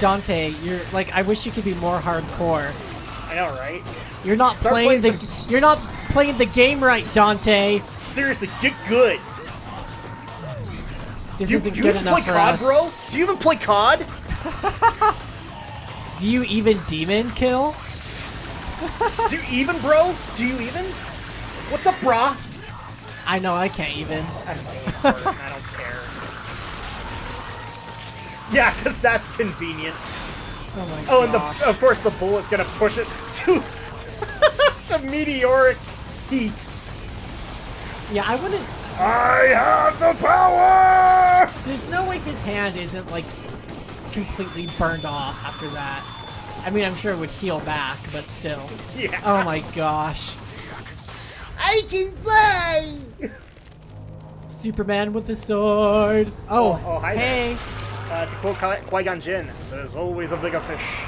Dante, you're like, I wish you could be more hardcore. I know, right? You're not playing the game right, Dante. Seriously, get good. This isn't good enough for us. Do you even play COD, bro? Do you even play COD? Do you even demon kill? Do you even, bro? Do you even? What's up, brah? I know, I can't even. I don't care. Yeah, because that's convenient. Oh my gosh. Oh, and of course the bullet's gonna push it to to meteoric heat. Yeah, I wouldn't. I have the power! There's no way his hand isn't like completely burned off after that. I mean, I'm sure it would heal back, but still. Yeah. Oh my gosh. I can fly! Superman with a sword. Oh, hi hey. There. To quote Qui-Gon Jinn, there's always a bigger fish.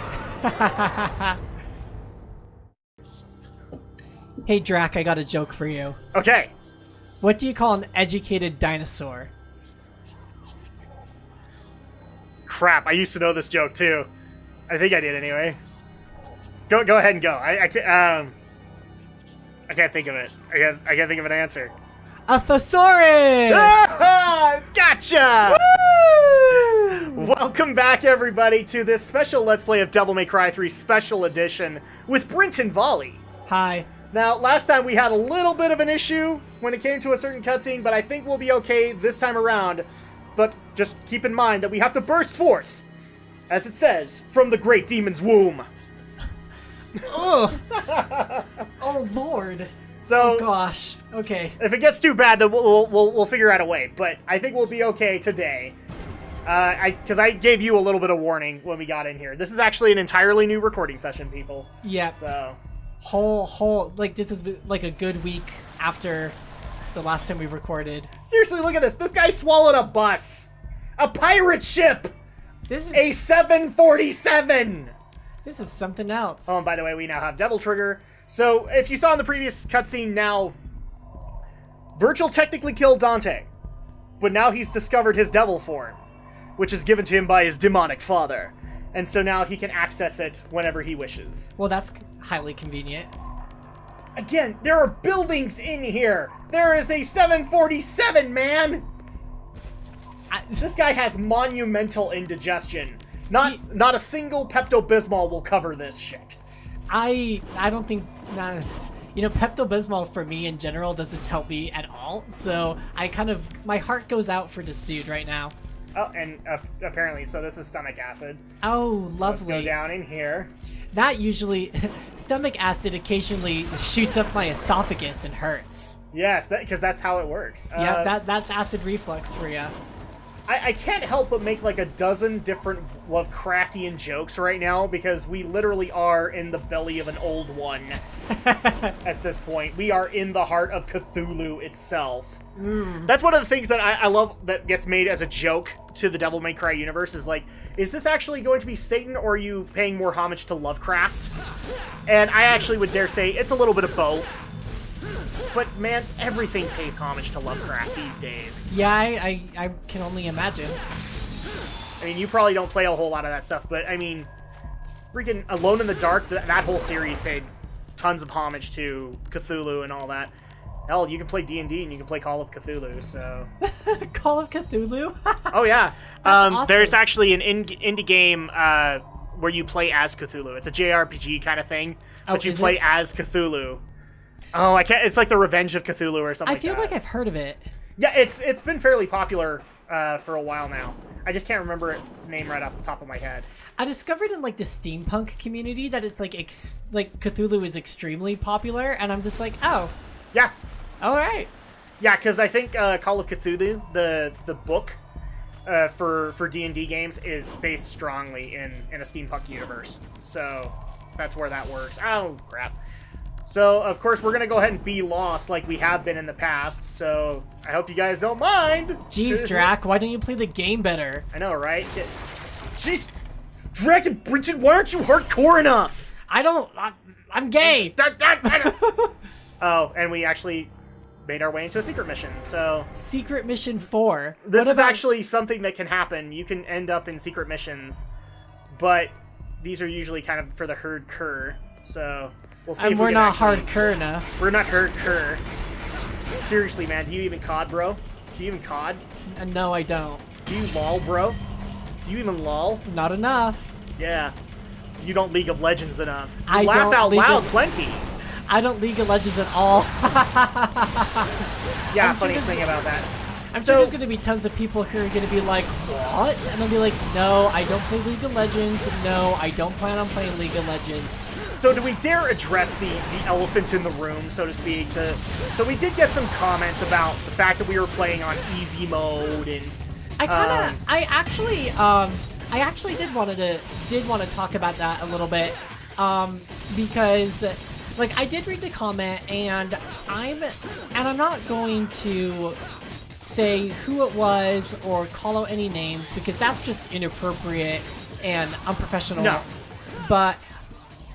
Hey Drac, I got a joke for you. Okay. What do you call an educated dinosaur? Crap, I used to know this joke too. I think I did anyway. Go ahead and go. I can't think of it. I can't think of an answer. A thesaurus! Ah, gotcha! Woo! Welcome back, everybody, to this special Let's Play of Devil May Cry 3 Special Edition with Brinton Volley. Hi. Now, last time we had a little bit of an issue when it came to a certain cutscene, but I think we'll be okay this time around. But just keep in mind that we have to burst forth, as it says, from the great demon's womb. Ugh. Oh, Lord. So, oh, gosh. Okay. If it gets too bad, then we'll figure out a way. But I think we'll be okay today. Because I gave you a little bit of warning when we got in here. This is actually an entirely new recording session, people. Yeah. So, like, this is like a good week after the last time we recorded. Seriously, look at this. This guy swallowed a bus. A pirate ship. This is a 747. This is something else. Oh, and by the way, we now have Devil Trigger. So, if you saw in the previous cutscene now, Virgil technically killed Dante, but now he's discovered his devil form, which is given to him by his demonic father. And so now he can access it whenever he wishes. Well, that's highly convenient. Again, there are buildings in here. There is a 747, man. This guy has monumental indigestion. Not a single Pepto-Bismol will cover this shit. I don't think, you know, Pepto-Bismol for me in general doesn't help me at all. So my heart goes out for this dude right now. Oh, and apparently, so this is stomach acid. Oh, lovely. Let's go down in here. That usually, stomach acid occasionally shoots up my esophagus and hurts. Yes, because that's how it works. Yeah, that's acid reflux for you. I can't help but make like a dozen different Lovecraftian jokes right now because we literally are in the belly of an old one at this point. We are in the heart of Cthulhu itself. That's one of the things that I love that gets made as a joke to the Devil May Cry universe is like, is this actually going to be Satan or are you paying more homage to Lovecraft? And I actually would dare say it's a little bit of both. But man, everything pays homage to Lovecraft these days. Yeah, I can only imagine. I mean, you probably don't play a whole lot of that stuff, but I mean, freaking Alone in the Dark, that whole series paid tons of homage to Cthulhu and all that. Hell, you can play D&D and you can play Call of Cthulhu, so... Call of Cthulhu? Oh, yeah. Awesome. There's actually an indie game where you play as Cthulhu. It's a JRPG kind of thing, but you play as Cthulhu. Oh, I can't... It's like the Revenge of Cthulhu or something like that. I feel like I've heard of it. Yeah, it's been fairly popular for a while now. I just can't remember its name right off the top of my head. I discovered in like the steampunk community that it's like Cthulhu is extremely popular, and I'm just like, oh, yeah, all right, yeah, because I think Call of Cthulhu, the book for D&D games, is based strongly in a steampunk universe, so that's where that works. Oh crap. So, of course, we're going to go ahead and be lost like we have been in the past, so I hope you guys don't mind. Jeez, Drac, why don't you play the game better? I know, right? Jeez, Drac and Brinton, why aren't you hardcore enough? I'm gay! Oh, and we actually made our way into a secret mission, so... Secret Mission 4. This is actually something that can happen. You can end up in secret missions but these are usually kind of for the hardcore. So we'll see. And if we're we can not actually... hardcore enough. We're not hardcore. Seriously, man, do you even COD, bro? Do you even COD? No, I don't. Do you lol, bro? Do you even lol? Not enough. Yeah. You don't League of Legends enough. You I laugh don't out League loud of- plenty. I don't League of Legends at all. Yeah, I'm funniest sure thing about that. I'm So- sure there's going to be tons of people who are going to be like, what? And I'll be like, no, I don't play League of Legends. No, I don't plan on playing League of Legends. So do we dare address the elephant in the room, so to speak? So we did get some comments about the fact that we were playing on easy mode, and I actually did want to talk about that a little bit, because like I did read the comment, and I'm not going to say who it was or call out any names because that's just inappropriate and unprofessional. No. But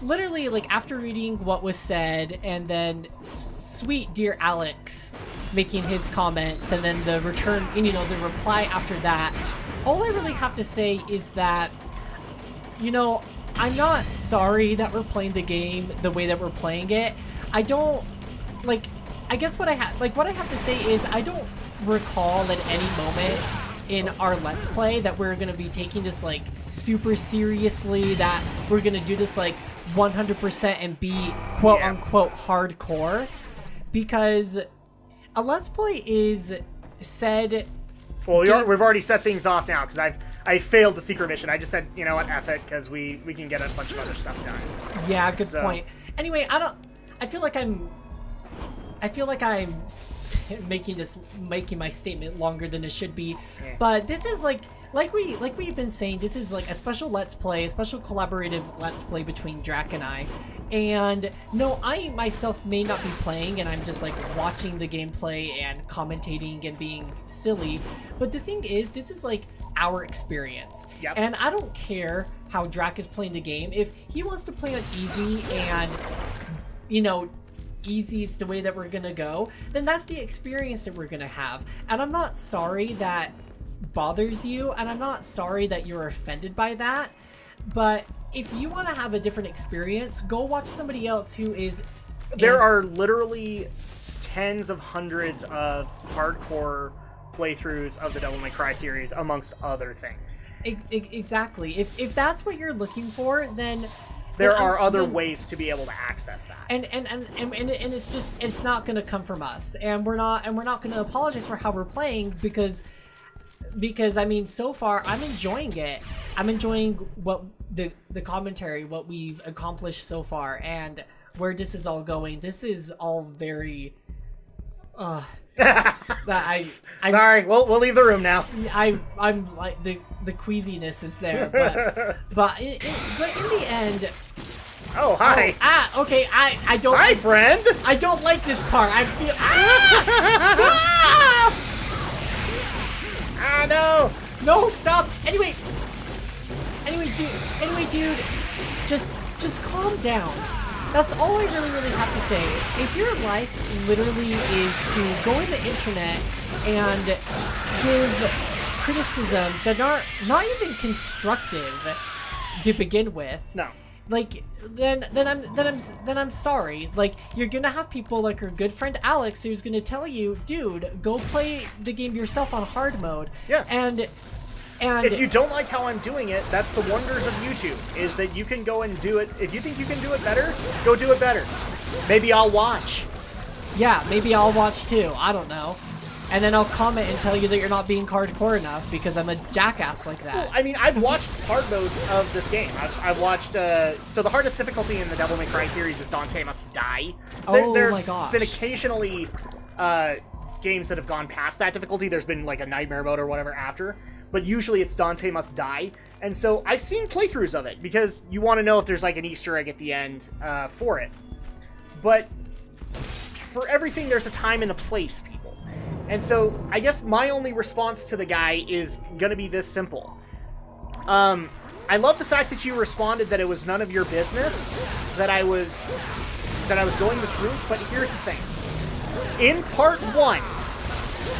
literally, like, after reading what was said, and then sweet dear Alex making his comments, and then the return, the reply after that, all I really have to say is that, I'm not sorry that we're playing the game the way that we're playing it. I don't, like, I guess what I have to say is I don't recall at any moment in our Let's Play that we're going to be taking this, like, super seriously, that we're going to do this, like, 100% and be quote-unquote hardcore, because a Let's Play is said... Well, we've already set things off now, because I failed the secret mission. I just said, you know what, F it, because we can get a bunch of other stuff done. Yeah, good point. Anyway, I feel like I'm making my statement longer than it should be, but this is like we've been saying, this is like a special Let's Play, a special collaborative Let's Play between Drac and I. And no, I myself may not be playing, and I'm just like watching the gameplay and commentating and being silly. But the thing is, this is like our experience. Yep. And I don't care how Drac is playing the game. If he wants to play on easy and, easy is the way that we're gonna go, then that's the experience that we're gonna have. And I'm not sorry that bothers you, and I'm not sorry that you're offended by that, but if you want to have a different experience, go watch somebody else who is... There are literally tens of hundreds of hardcore playthroughs of the Devil May Cry series, amongst other things. Exactly. If that's what you're looking for, then... There are other ways to be able to access that. And it's not going to come from us, and we're not going to apologize for how we're playing, because I mean, so far I'm enjoying it. I'm enjoying what the commentary, what we've accomplished so far, and where this is all going. This is all very Sorry, we'll leave the room now. I'm like the queasiness is there, but in the end. Oh, hi. Okay, I don't. Hi, friend. I don't like this part. I feel. No. No, stop. Anyway, dude, just calm down. That's all I really have to say. If your life literally is to go on the internet and give criticisms that are not even constructive to begin with, no, like then I'm sorry. Like, you're gonna have people like our good friend Alex who's gonna tell you, dude, go play the game yourself on hard mode. Yeah. And if you don't like how I'm doing it, that's the wonders of YouTube, is that you can go and do it. If you think you can do it better, go do it better. Maybe I'll watch. Yeah, maybe I'll watch too. I don't know. And then I'll comment and tell you that you're not being hardcore enough because I'm a jackass like that. Well, I mean, I've watched hard modes of this game. I've watched, so the hardest difficulty in the Devil May Cry series is Dante Must Die. Oh my gosh. There's been occasionally games that have gone past that difficulty. There's been like a nightmare mode or whatever after. But usually it's Dante Must Die. And so I've seen playthroughs of it because you want to know if there's like an Easter egg at the end for it. But for everything, there's a time and a place, people. And so I guess my only response to the guy is going to be this simple. I love the fact that you responded that it was none of your business that I was going this route, but here's the thing. In part 1,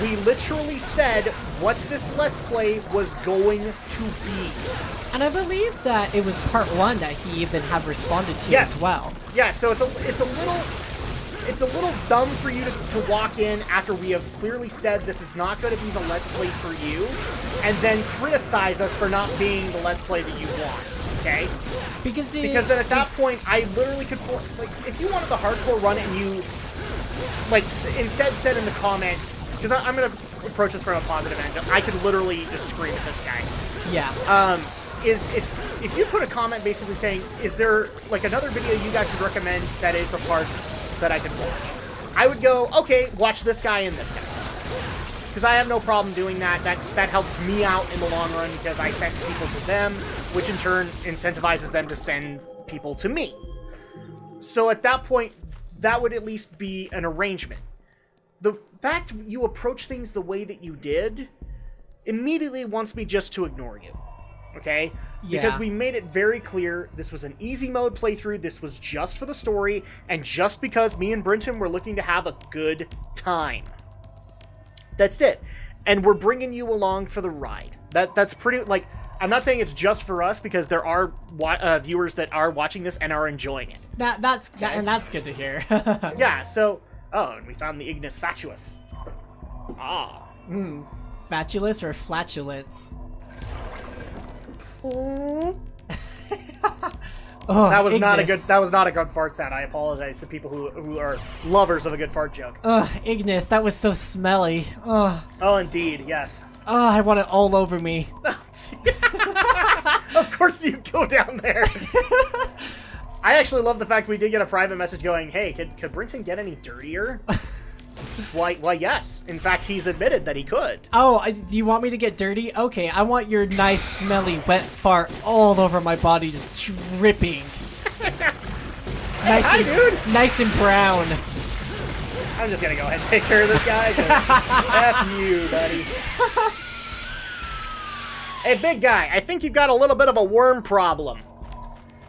we literally said what this Let's Play was going to be. And I believe that it was part 1 that he even had responded to Yes. as well. Yeah, so it's a little dumb for you to walk in after we have clearly said this is not going to be the Let's Play for you, and then criticize us for not being the Let's Play that you want, okay? Because then at that point, I literally could, like, if you wanted the hardcore run and you, like, instead said in the comment, because I'm going to approach this from a positive end, I could literally just scream at this guy. Yeah. Is if you put a comment basically saying, is there, like, another video you guys would recommend that is a part that I could watch? I would go, okay, watch this guy and this guy. Because I have no problem doing that. That helps me out in the long run because I send people to them, which in turn incentivizes them to send people to me. So at that point, that would at least be an arrangement. The fact you approach things the way that you did immediately wants me just to ignore you. Okay? Yeah. Because we made it very clear this was an easy mode playthrough, this was just for the story, and just because me and Brinton were looking to have a good time. That's it. And we're bringing you along for the ride. That's pretty, like, I'm not saying it's just for us, because there are viewers that are watching this and are enjoying it. That's good to hear. Yeah, so, oh, and we found the Ignis Fatuus. Ah. Fatulous or flatulence? Oh, Oh, that was Ignis. not a good fart sound. I apologize to people who are lovers of a good fart joke. Ignis, that was so smelly. Oh, indeed, yes. I want it all over me. Of course you go down there. I actually love the fact we did get a private message going, hey, could Brinton get any dirtier? Why, yes. In fact, he's admitted that he could. Oh, do you want me to get dirty? Okay, I want your nice, smelly, wet fart all over my body, just dripping. Hey, hi, dude. Nice and brown. I'm just gonna go ahead and take care of this guy. F you, buddy. Hey, big guy, I think you've got a little bit of a worm problem.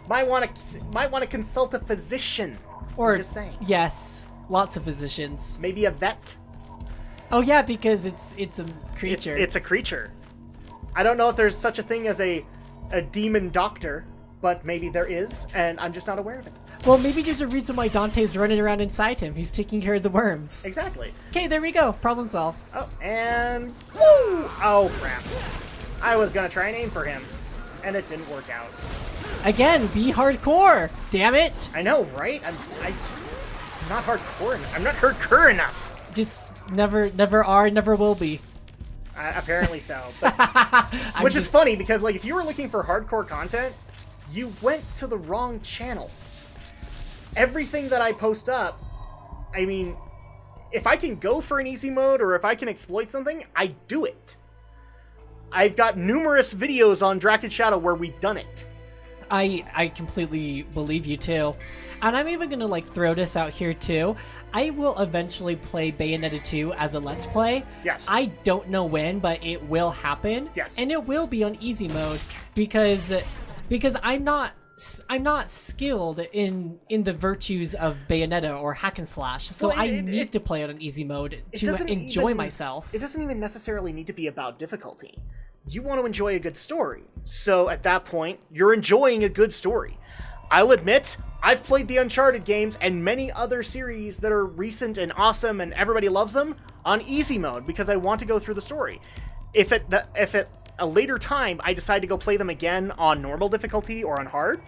Might want to consult a physician. Or, I'm just saying. yes, lots of physicians. Maybe a vet. Oh yeah, because it's a creature. It's a creature. I don't know if there's such a thing as a demon doctor, but maybe there is, and I'm just not aware of it. Well, maybe there's a reason why Dante's running around inside him. He's taking care of the worms. Exactly. Okay, there we go. Problem solved. Oh, and woo! Oh crap! I was gonna try and aim for him, and it didn't work out. Again, be hardcore. Damn it! I know, right? I'm not hardcore. I'm not hardcore enough. Just never are, never will be. Apparently so. But, which is funny because, like, if you were looking for hardcore content, you went to the wrong channel. Everything that I post up, I mean, if I can go for an easy mode or if I can exploit something, I do it. I've got numerous videos on Draken Shadow where we've done it. I completely believe you too. And I'm even gonna like throw this out here too. I will eventually play Bayonetta 2 as a Let's Play. Yes. I don't know when, but it will happen. Yes. And it will be on easy mode because I'm not skilled in the virtues of Bayonetta or hack and slash, so Well, I need to play it on easy mode to enjoy myself. It doesn't even necessarily need to be about difficulty. You want to enjoy a good story. So at that point, you're enjoying a good story. I'll admit, I've played the Uncharted games and many other series that are recent and awesome and everybody loves them on easy mode because I want to go through the story. If at a later time I decide to go play them again on normal difficulty or on hard,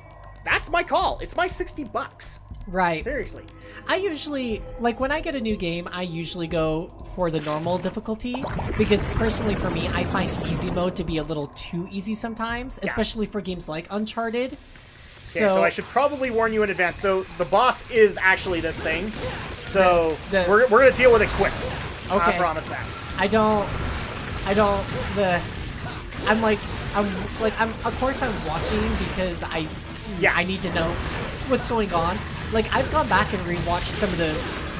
that's my call. It's my $60. Right. Seriously. I usually, like, when I get a new game, I usually go for the normal difficulty, because personally for me, I find easy mode to be a little too easy sometimes, especially for games like Uncharted. So I should probably warn you in advance. So the boss is actually this thing. So we're going to deal with it quick. Okay. I promise that. Of course I'm watching because I need to know what's going on. Like, I've gone back and rewatched some of the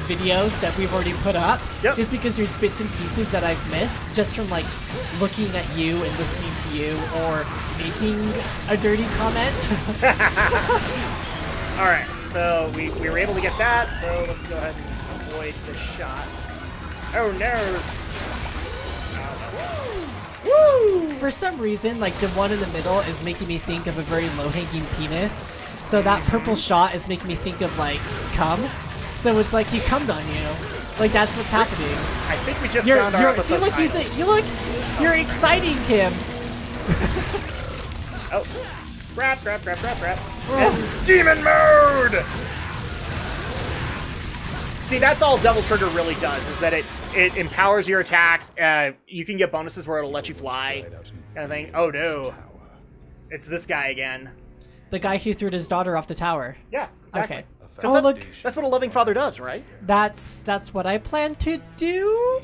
videos that we've already put up, just because there's bits and pieces that I've missed just from, like, looking at you and listening to you or making a dirty comment. All right, so we were able to get that, so let's go ahead and avoid this shot. Oh, no. Woo! For some reason, like the one in the middle is making me think of a very low-hanging penis. So that purple shot is making me think of like cum. So it's like he cummed on you. Like that's what's happening. I think we just found our episode title. You're exciting him. Oh. Rap. And demon mode! See, that's all Devil Trigger really does, is that it empowers your attacks. You can get bonuses where it'll let you fly. Kind of thing. Oh no. It's this guy again. The guy who threw his daughter off the tower. Yeah, exactly. Okay. 'Cause look, that's what a loving father does, right? That's what I plan to do.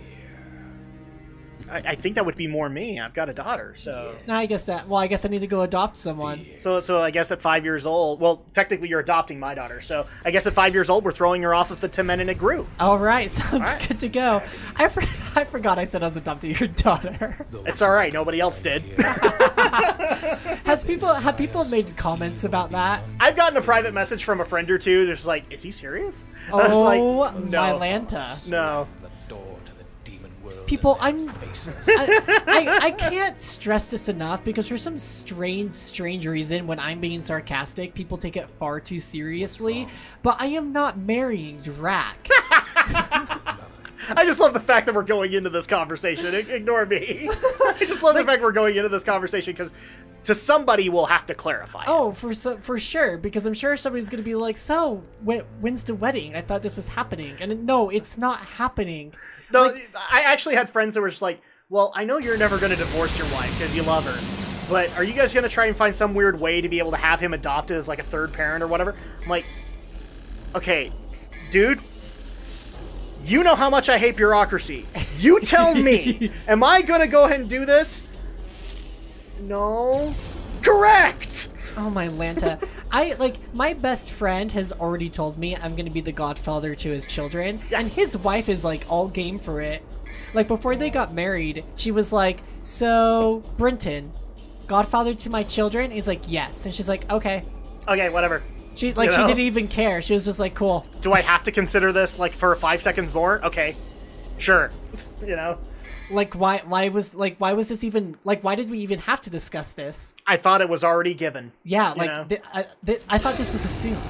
I think that would be more me. I've got a daughter, so... I guess I need to go adopt someone. So I guess at 5 years old... Well, technically you're adopting my daughter, so I guess at 5 years old we're throwing her off of the 10 men in a group. All right, sounds good to go. I forgot I said I was adopting your daughter. It's all right. Nobody else did. Have people made comments about that? I've gotten a private message from a friend or two. They're just like, "Is he serious?" And Oh, I was like, no, my Lanta. no. People, I can't stress this enough because for some strange reason, when I'm being sarcastic, people take it far too seriously. But I am not marrying Drac. I just love the fact that we're going into this conversation. Ignore me. I just love the fact we're going into this conversation because to somebody we'll have to clarify. Oh, for sure, because I'm sure somebody's gonna be like, "So, when's the wedding? I thought this was happening," and no, it's not happening. No, Like, I actually had friends that were just like, "Well, I know you're never going to divorce your wife because you love her, but are you guys going to try and find some weird way to be able to have him adopted as like a third parent or whatever?" I'm like, "Okay, dude, you know how much I hate bureaucracy. You tell me, am I going to go ahead and do this?" No. Correct! Oh my Lanta. My best friend has already told me I'm gonna be the godfather to his children, Yeah. and his wife is like all game for it. Like before they got married, she was like, "So, Brinton, godfather to my children?" He's like, "Yes." And she's like, "Okay." Okay, whatever. She You know? she didn't even care. She was just like, "Cool." Do I have to consider this like for 5 seconds more? Okay. Sure. You know? Like why was this even like why did we even have to discuss this? I thought it was already given. Yeah, You like know? I thought this was assumed.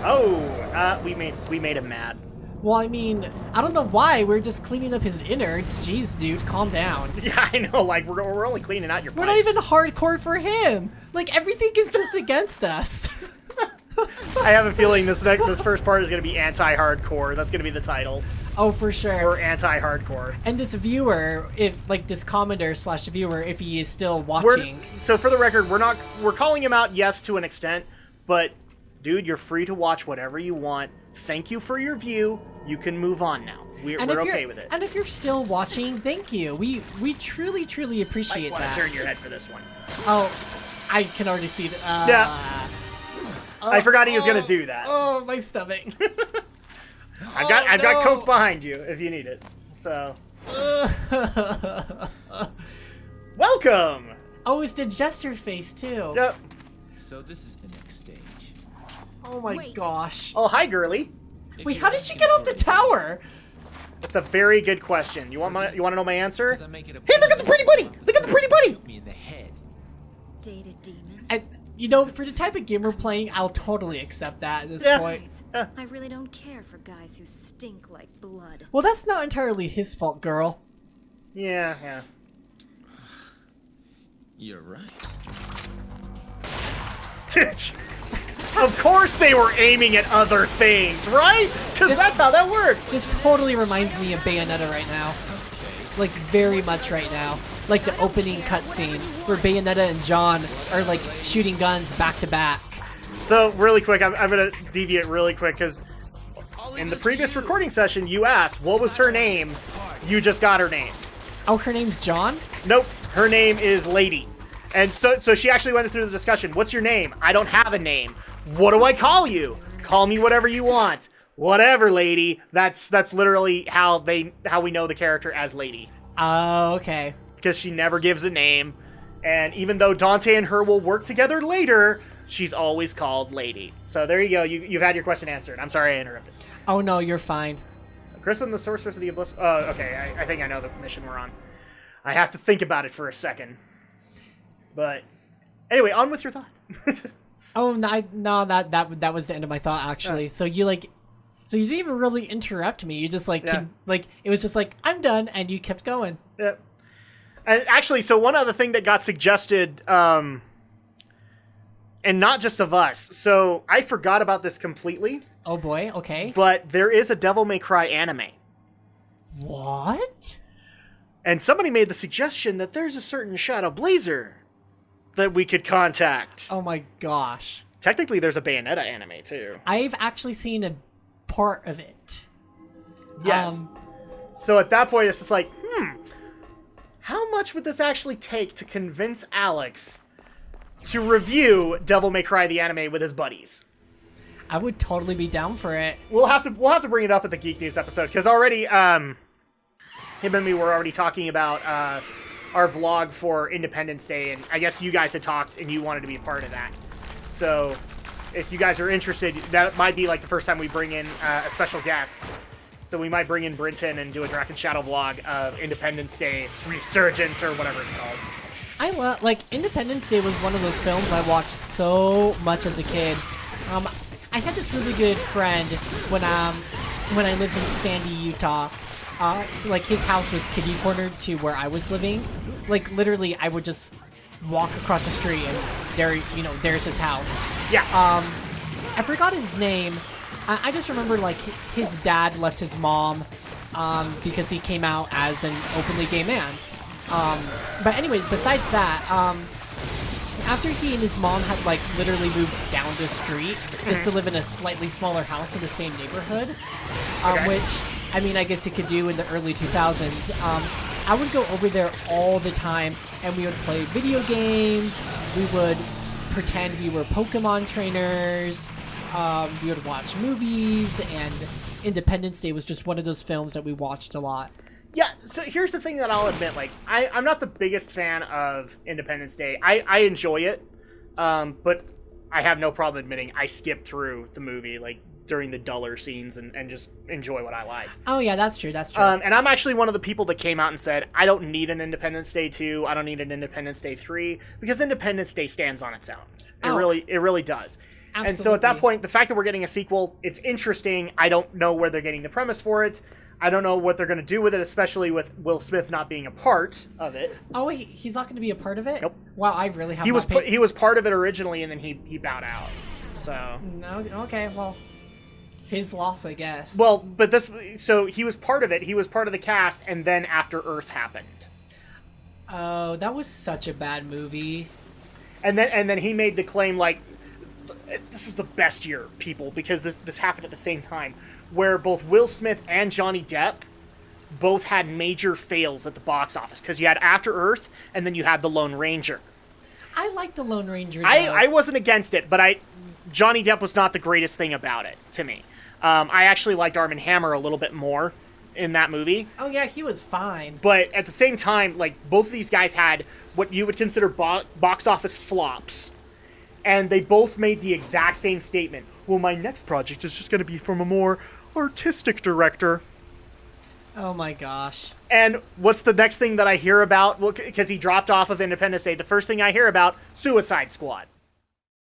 Oh, we made him mad. Well, I mean, I don't know why. We're just cleaning up his innards. Jeez, dude, calm down. Yeah, I know. Like we're only cleaning out your pipes. We're not even hardcore for him. Like everything is just against us. I have a feeling this first part is going to be anti-hardcore. That's going to be the title. Oh, for sure. Or anti-hardcore. And this viewer, if like this commenter / viewer, if he is still watching. So for the record, we're calling him out, yes, to an extent, but dude, you're free to watch whatever you want. Thank you for your view. You can move on now. We're okay with it. And if you're still watching, thank you. We truly appreciate I want that. to turn your head for this one. Oh, I can already see it. Yeah. I forgot he was going to do that. Oh, my stomach. I've got Coke behind you if you need it. So, welcome. Oh, it's the jester face too. Yep. So this is the next stage. Oh my Wait. gosh. Oh, hi, girly. Wait, how did she get off the tower? That's a very good question. You want to know my answer? Does that make it a Hey, look at the pretty bunny! Look at the pretty bunny! Shoot me in the head. Dated demon. And you know, for the type of game we're playing, I'll totally accept that at this Yeah. point. Guys, Yeah. I really don't care for guys who stink like blood. Well, that's not entirely his fault, girl. Yeah. You're right. Of course they were aiming at other things, right? Because that's how that works. This totally reminds me of Bayonetta right now. Like, very much right now. Like the opening cutscene where Bayonetta and John are like shooting guns back to back. So, really quick, I'm going to deviate really quick because in the previous recording session, you asked, what was her name? You just got her name. Oh, her name's John? Nope, her name is Lady. And so she actually went through the discussion. What's your name? I don't have a name. What do I call you? Call me whatever you want. Whatever, Lady. That's literally how we know the character as Lady. Oh, okay. Because she never gives a name. And even though Dante and her will work together later, she's always called Lady. So there you go. You've had your question answered. I'm sorry I interrupted. Oh no, you're fine. Chris and the Sorceress of the Abyss. Oh, okay. I think I know the mission we're on. I have to think about it for a second. But anyway, on with your thought. Oh no, that was the end of my thought actually. So you didn't even really interrupt me. You just it was just like I'm done, and you kept going. Yeah. And actually, so one other thing that got suggested, and not just of us. So I forgot about this completely. Oh boy, okay. But there is a Devil May Cry anime. What? And somebody made the suggestion that there's a certain Shadow Blazer that we could contact. Oh my gosh. Technically, there's a Bayonetta anime, too. I've actually seen a part of it. Yes. So at that point, it's just like, how much would this actually take to convince Alex to review Devil May Cry the anime with his buddies? I would totally be down for it. We'll have to bring it up at the Geek News episode, because already, him and me were already talking about our vlog for Independence Day, and I guess you guys had talked and you wanted to be a part of that. So if you guys are interested, that might be like the first time we bring in a special guest. So we might bring in Brinton and do a Draken Shadow vlog of Independence Day Resurgence or whatever it's called. I love Independence Day was one of those films I watched so much as a kid. I had this really good friend when I lived in Sandy, Utah. His house was kitty cornered to where I was living. Like literally, I would just walk across the street and there's his house. Yeah. I forgot his name. I just remember his dad left his mom because he came out as an openly gay man. But anyway, besides that, after he and his mom had literally moved down the street just to live in a slightly smaller house in the same neighborhood, which I mean I guess you could do in the early 2000s. I would go over there all the time, and we would play video games. We would pretend we were Pokemon trainers. We would watch movies, and Independence Day was just one of those films that we watched a lot. Yeah, so here's the thing that I'll admit, I'm not the biggest fan of Independence Day. I enjoy it, but I have no problem admitting I skipped through the movie, during the duller scenes and just enjoy what I like. Oh yeah, that's true, that's true. And I'm actually one of the people that came out and said, I don't need an Independence Day 2, I don't need an Independence Day 3, because Independence Day stands on its own. It really does. Absolutely. And so at that point, the fact that we're getting a sequel, it's interesting. I don't know where they're getting the premise for it. I don't know what they're going to do with it, especially with Will Smith not being a part of it. Oh, wait, he's not going to be a part of it? Nope. Wow, I really have he was part of it originally, and then he bowed out. So. No, okay, well, his loss, I guess. Well, but so he was part of it. He was part of the cast, and then After Earth happened. Oh, that was such a bad movie. And then he made the claim this was the best year, people, because this happened at the same time, where both Will Smith and Johnny Depp both had major fails at the box office, because you had After Earth, and then you had The Lone Ranger. I like The Lone Ranger, though. I wasn't against it, but Johnny Depp was not the greatest thing about it, to me. I actually liked Arm & Hammer a little bit more in that movie. Oh, yeah, he was fine. But at the same time, both of these guys had what you would consider box office flops. And they both made the exact same statement. Well, my next project is just going to be from a more artistic director. Oh my gosh. And what's the next thing that I hear about? Well, because he dropped off of Independence Day, the first thing I hear about, Suicide Squad.